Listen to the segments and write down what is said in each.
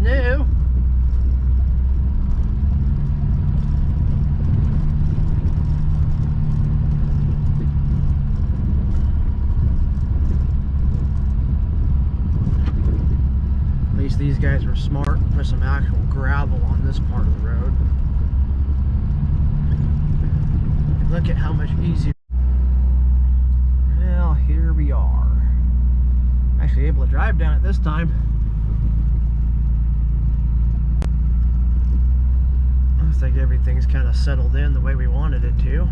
snow. At least these guys were smart and put some actual gravel on this part of the road. Look at how much easier. Well, here we are. Actually able to drive down it this time. Looks like everything's kind of settled in the way we wanted it to.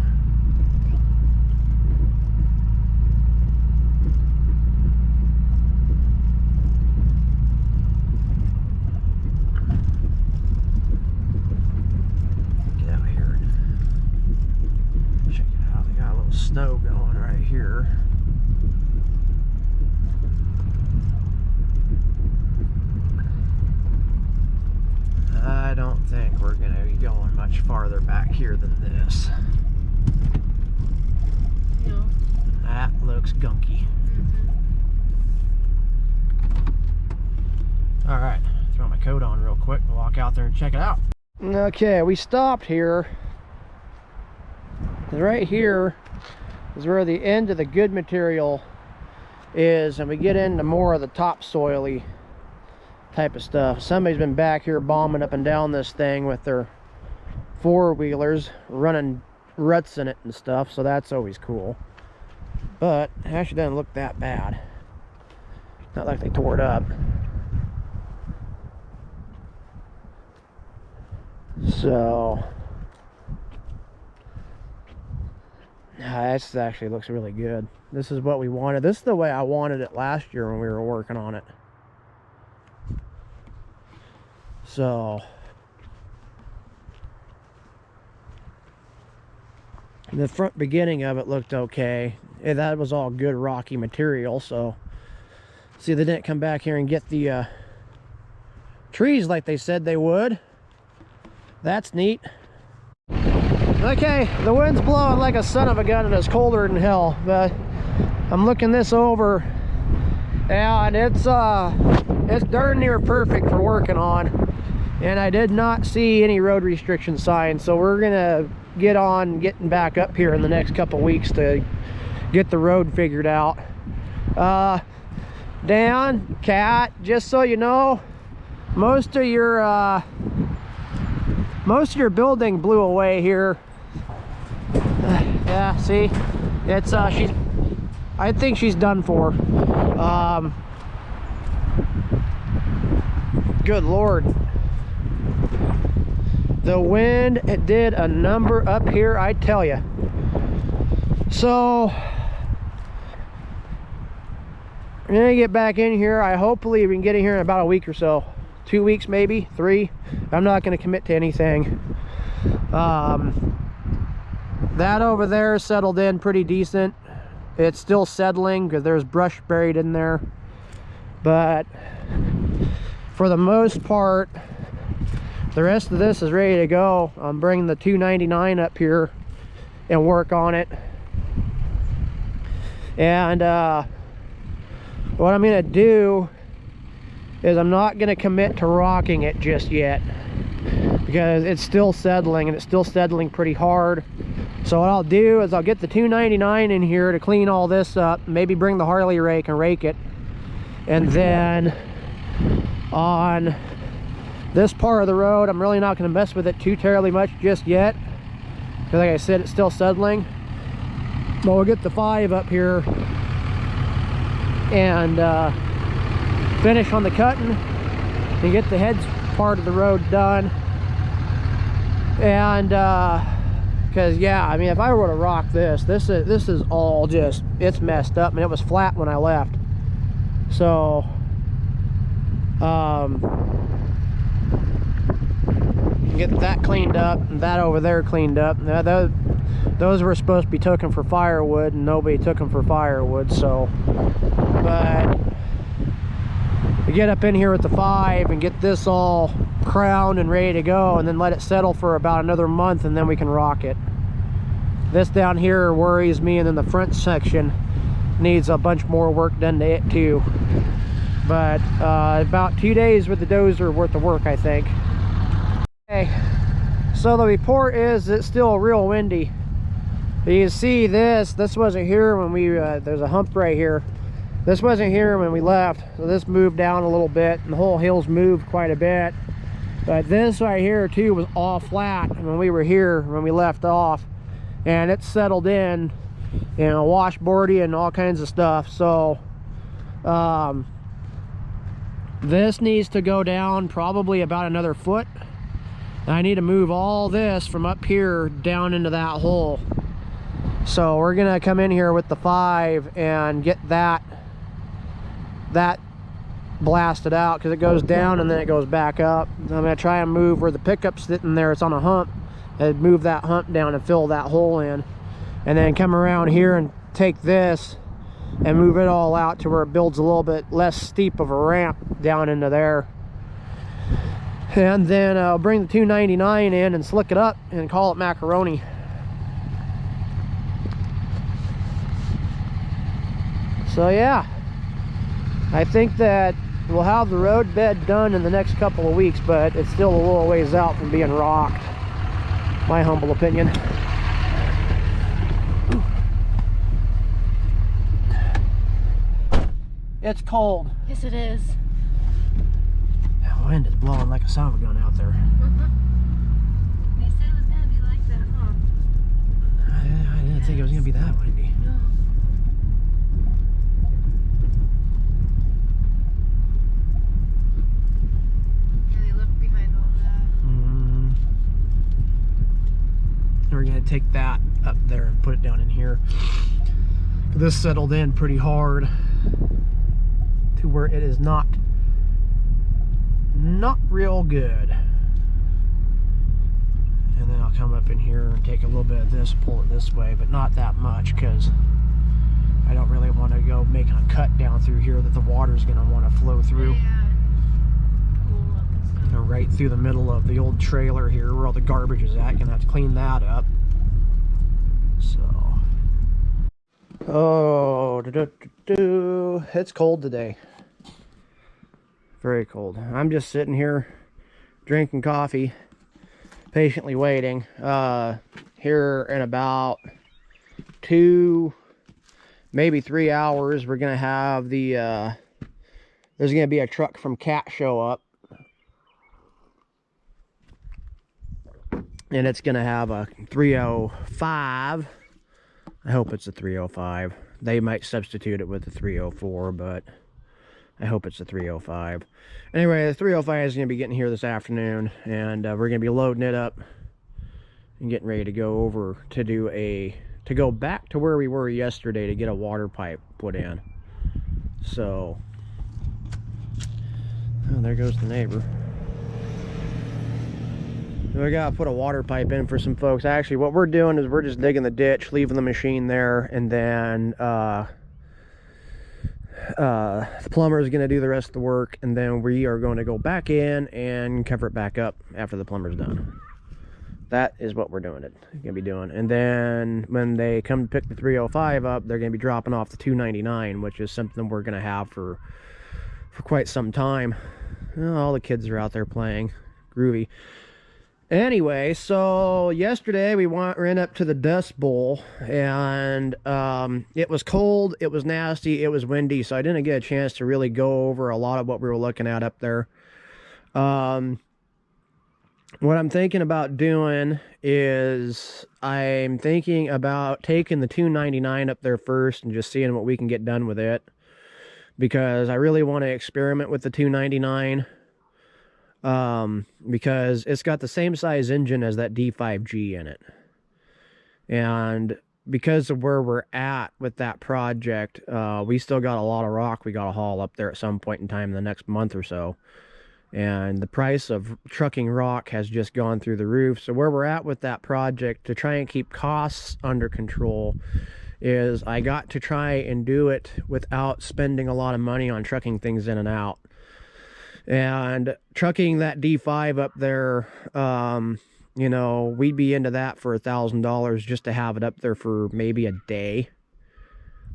Get out here. Check it out. They got a little snow going right here. I don't think we're going to be going much farther back here than this. No. That looks gunky. Alright, throw my coat on real quick and walk out there and check it out. Okay, we stopped here. Right here is where the end of the good material is, and we get into more of the topsoily type of stuff. Somebody's been back here bombing up and down this thing with their four-wheelers, running ruts in it and stuff, so that's always cool. But it actually doesn't look that bad. Not like they tore it up. So this actually looks really good. This is what we wanted. This is the way I wanted it last year when we were working on it. So the front beginning of it looked okay. That was all good rocky material. So see, they didn't come back here and get the trees like they said they would. That's neat. Okay, the wind's blowing like a son of a gun and it's colder than hell, but I'm looking this over and it's darn near perfect for working on. And I did not see any road restriction signs, so we're gonna get on getting back up here in the next couple weeks to get the road figured out. Dan, Kat, just so you know, most of your building blew away here. Yeah, see, it's I think she's done for. Good Lord. The wind, it did a number up here, I tell you. So I'm gonna get back in here. I hopefully we can get in here in about a week or so. 2 weeks, maybe 3. I'm not gonna commit to anything. That over there settled in pretty decent. It's still settling because there's brush buried in there, but for the most part the rest of this is ready to go. I'm bringing the 299 up here and work on it. And what I'm gonna do is I'm not gonna commit to rocking it just yet because it's still settling, and it's still settling pretty hard. So what I'll do is I'll get the 299 in here to clean all this up, maybe bring the Harley rake and rake it, and then on this part of the road I'm really not going to mess with it too terribly much just yet, because like I said, it's still settling. But we'll get the 5 up here and finish on the cutting and get the heads part of the road done. And because yeah, I mean, if I were to rock this is all just, it's messed up. I mean, it was flat when I left. So get that cleaned up and that over there cleaned up. Now those were supposed to be taken for firewood, and nobody took them for firewood. So but we get up in here with the 5 and get this all crowned and ready to go, and then let it settle for about another month, and then we can rock it. This down here worries me, and then the front section needs a bunch more work done to it too. but about 2 days with the dozer worth of work, I think. Okay, so the report is it's still real windy. You can see this wasn't here when we there's a hump right here. This wasn't here when we left, so this moved down a little bit, and the whole hill's moved quite a bit. But this right here too was all flat when we were here when we left off, and it's settled in, you know, washboardy and all kinds of stuff. So this needs to go down probably about another foot. I need to move all this from up here down into that hole. So we're gonna come in here with the 5 and get that blasted out, because it goes down and then it goes back up. I'm gonna try and move where the pickup's sitting there, it's on a hump, and move that hump down and fill that hole in, and then come around here and take this and move it all out to where it builds a little bit less steep of a ramp down into there. And then I'll bring the 299 in and slick it up and call it macaroni. So yeah, I think that we'll have the road bed done in the next couple of weeks, but it's still a little ways out from being rocked, my humble opinion. It's cold. Yes, it is. The wind is blowing like a son of a gun out there. They said it was going to be like that, huh? I didn't think it was going to be that windy. No. Yeah, they left behind all that. We're going to take that up there and put it down in here. This settled in pretty hard to where it is not real good. And then I'll come up in here and take a little bit of this, pull it this way, but not that much, because I don't really want to go making a cut down through here that the water's going to want to flow through. Yeah. Cool up and stuff. And right through the middle of the old trailer here where all the garbage is at. Gonna have to clean that up. So, oh, it's cold today. Very cold. I'm just sitting here drinking coffee, patiently waiting. Here in about 2, maybe 3 hours, we're gonna have the there's gonna be a truck from Cat show up, and it's gonna have a 305. I hope it's a 305. They might substitute it with the 304, but I hope it's a 305. Anyway, the 305 is going to be getting here this afternoon, and we're going to be loading it up and getting ready to go over to go back to where we were yesterday to get a water pipe put in. So, oh, there goes the neighbor. We gotta put a water pipe in for some folks. Actually, what we're doing is we're just digging the ditch, leaving the machine there, and then the plumber is going to do the rest of the work, and then we are going to go back in and cover it back up after the plumber's done. That is what we're doing. Going to be doing. And then when they come to pick the 305 up, they're going to be dropping off the 299, which is something we're going to have for quite some time. Oh, all the kids are out there playing. Groovy. Anyway, so yesterday we went up to the Dust Bowl, and it was cold, it was nasty, it was windy, so I didn't get a chance to really go over a lot of what we were looking at up there. What I'm thinking about doing is I'm thinking about taking the 299 up there first and just seeing what we can get done with it, because I really want to experiment with the 299. Because it's got the same size engine as that D5G in it, and because of where we're at with that project, we still got a lot of rock we got to haul up there at some point in time in the next month or so, and the price of trucking rock has just gone through the roof. So where we're at with that project, to try and keep costs under control, is I got to try and do it without spending a lot of money on trucking things in and out. And trucking that D5 up there, you know, we'd be into that for $1,000 just to have it up there for maybe a day,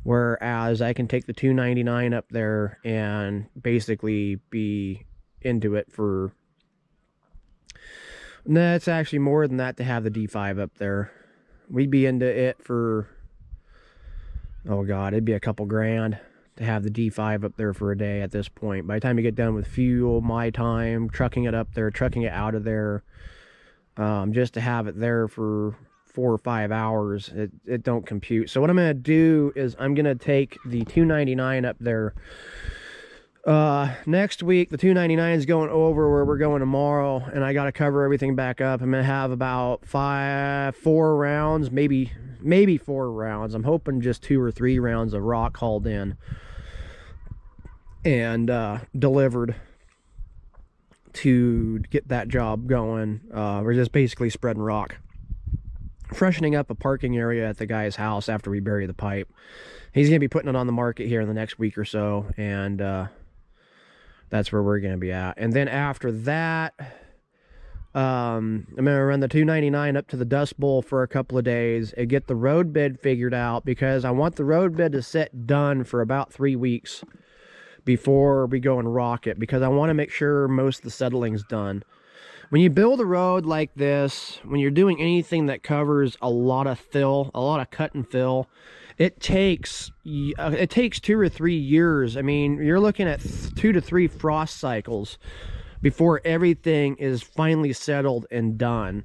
Whereas I can take the 299 up there and basically be into it for... No, it's actually more than that to have the D5 up there. We'd be into it for... Oh God, it'd be a couple grand to have the D5 up there for a day at this point. By the time you get done with fuel, my time, trucking it up there, trucking it out of there, just to have it there for 4 or 5 hours, it don't compute. So what I'm going to do is I'm going to take the 299 up there. Next week, the 299 is going over where we're going tomorrow, and I got to cover everything back up. I'm going to have about 4 rounds, maybe 4 rounds. I'm hoping just 2 or 3 rounds of rock hauled in and delivered to get that job going. We're just basically spreading rock, freshening up a parking area at the guy's house after we bury the pipe. He's going to be putting it on the market here in the next week or so, and that's where we're going to be at. And then after that, I'm going to run the 299 up to the Dust Bowl for a couple of days and get the road bed figured out, because I want the road bed to sit done for about 3 weeks before we go and rock it, because I want to make sure most of the settling's done. When you build a road like this, when you're doing anything that covers a lot of fill, a lot of cut and fill, it takes 2 or 3 years. I mean, you're looking at 2 to 3 frost cycles before everything is finally settled and done.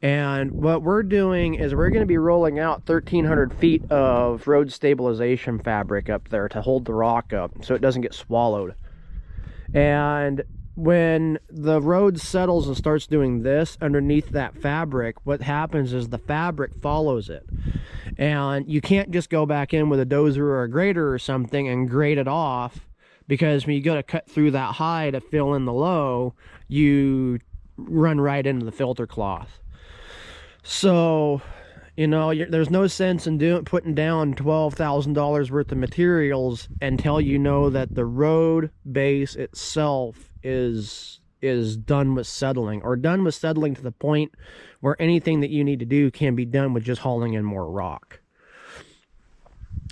And what we're doing is we're going to be rolling out 1,300 feet of road stabilization fabric up there to hold the rock up so it doesn't get swallowed. And when the road settles and starts doing this underneath that fabric, what happens is the fabric follows it. And you can't just go back in with a dozer or a grader or something and grade it off, because when you go to cut through that high to fill in the low, you run right into the filter cloth. So, you know, there's no sense in putting down $12,000 worth of materials until you know that the road base itself is done with settling, or done with settling to the point where anything that you need to do can be done with just hauling in more rock.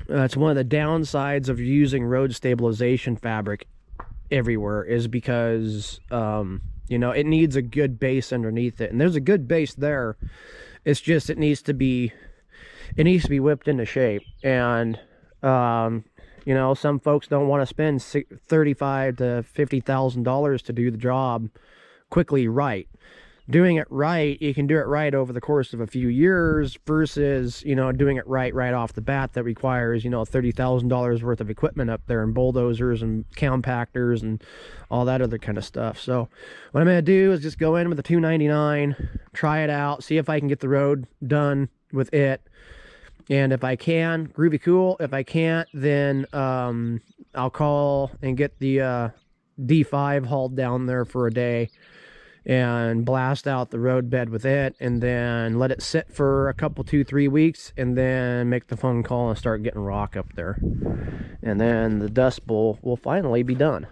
That's one of the downsides of using road stabilization fabric everywhere, is because you know, it needs a good base underneath it, and there's a good base there. It's just it needs to be whipped into shape. And you know, some folks don't want to spend $35,000 to $50,000 to do the job quickly right. Doing it right, you can do it right over the course of a few years, versus, you know, doing it right off the bat that requires, you know, $30,000 worth of equipment up there, and bulldozers and compactors and all that other kind of stuff. So what I'm going to do is just go in with the 299, try it out, see if I can get the road done with it. And if I can, groovy cool. If I can't, then I'll call and get the D5 hauled down there for a day and blast out the road bed with it, and then let it sit for a couple, 2-3 weeks, and then make the phone call and start getting rock up there. And then the Dust Bowl will finally be done.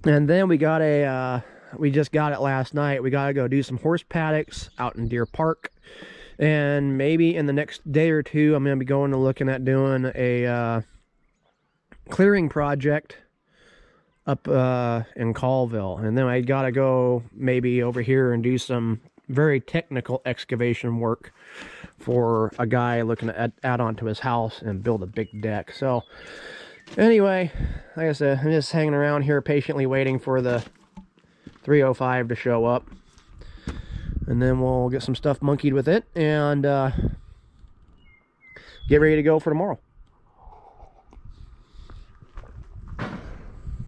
And then we got we just got it last night. We got to go do some horse paddocks out in Deer Park. And maybe in the next day or two, I'm going to be going and looking at doing a clearing project up in Colville. And then I got to go maybe over here and do some very technical excavation work for a guy looking to add on to his house and build a big deck. So anyway, like I said, I'm just hanging around here patiently waiting for the 305 to show up, and then we'll get some stuff monkeyed with it and get ready to go for tomorrow.